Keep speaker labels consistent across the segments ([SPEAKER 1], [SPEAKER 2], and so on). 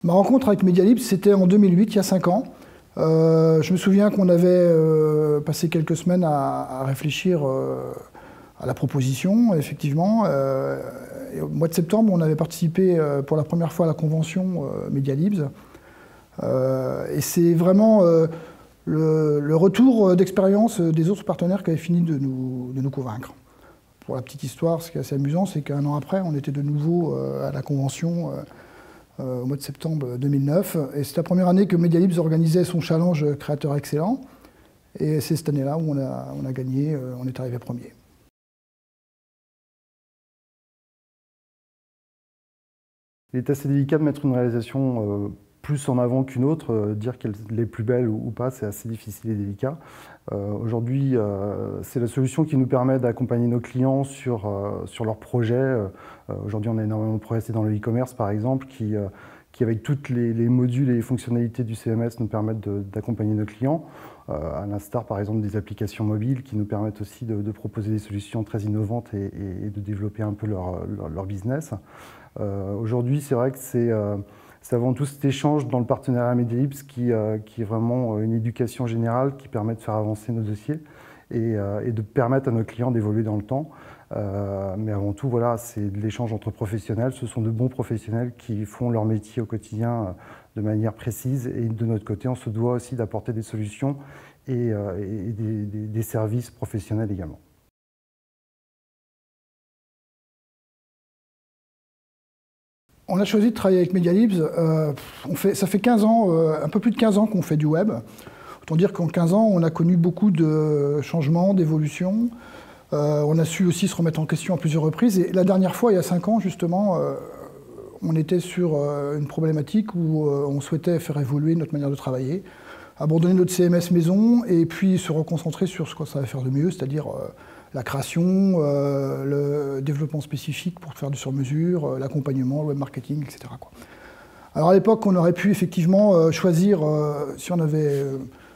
[SPEAKER 1] Ma rencontre avec Medialibs, c'était en 2008, il y a 5 ans. Je me souviens qu'on avait passé quelques semaines à réfléchir à la proposition, effectivement. Et au mois de septembre, on avait participé pour la première fois à la convention Medialibs. Et c'est vraiment le retour d'expérience des autres partenaires qui avaient fini de nous convaincre. Pour la petite histoire, ce qui est assez amusant, c'est qu'un an après, on était de nouveau à la convention au mois de septembre 2009. Et c'est la première année que Medialibs organisait son challenge Créateur Excellent. Et c'est cette année-là où on a gagné, on est arrivé premier.
[SPEAKER 2] Il est assez délicat de mettre une réalisation plus en avant qu'une autre. Dire qu'elle est plus belle ou pas, c'est assez difficile et délicat. Aujourd'hui, c'est la solution qui nous permet d'accompagner nos clients sur leurs projets. Aujourd'hui, on a énormément progressé dans le e-commerce, par exemple, qui avec tous les modules et les fonctionnalités du CMS, nous permettent d'accompagner nos clients. À l'instar, par exemple, des applications mobiles qui nous permettent aussi de proposer des solutions très innovantes et de développer un peu leur business. Aujourd'hui, c'est vrai que c'est avant tout cet échange dans le partenariat Medialibs qui est vraiment une éducation générale qui permet de faire avancer nos dossiers et de permettre à nos clients d'évoluer dans le temps. Mais avant tout, voilà, c'est de l'échange entre professionnels. Ce sont de bons professionnels qui font leur métier au quotidien de manière précise. Et de notre côté, on se doit aussi d'apporter des solutions et des services professionnels également.
[SPEAKER 1] On a choisi de travailler avec Medialibs. Ça fait 15 ans, un peu plus de 15 ans qu'on fait du web. Autant dire qu'en 15 ans, on a connu beaucoup de changements, d'évolutions. On a su aussi se remettre en question à plusieurs reprises. Et la dernière fois, il y a 5 ans, justement, on était sur une problématique où on souhaitait faire évoluer notre manière de travailler, abandonner notre CMS maison et puis se reconcentrer sur ce qu'on savait faire de mieux, c'est-à-dire la création, le développement spécifique pour faire du sur-mesure, l'accompagnement, le web marketing, etc. Alors à l'époque, on aurait pu effectivement choisir, si on avait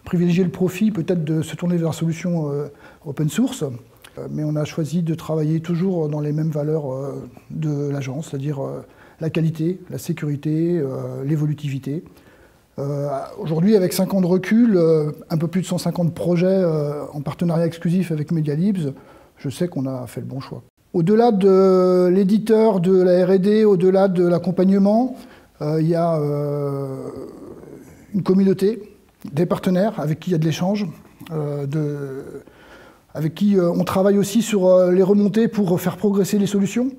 [SPEAKER 1] privilégié le profit, peut-être de se tourner vers la solution open source, mais on a choisi de travailler toujours dans les mêmes valeurs de l'agence, c'est-à-dire la qualité, la sécurité, l'évolutivité. Aujourd'hui, avec 5 ans de recul, un peu plus de 150 projets en partenariat exclusif avec Medialibs, je sais qu'on a fait le bon choix. Au-delà de l'éditeur, de la R&D, au-delà de l'accompagnement, il y a une communauté, des partenaires avec qui il y a de l'échange, avec qui on travaille aussi sur les remontées pour faire progresser les solutions.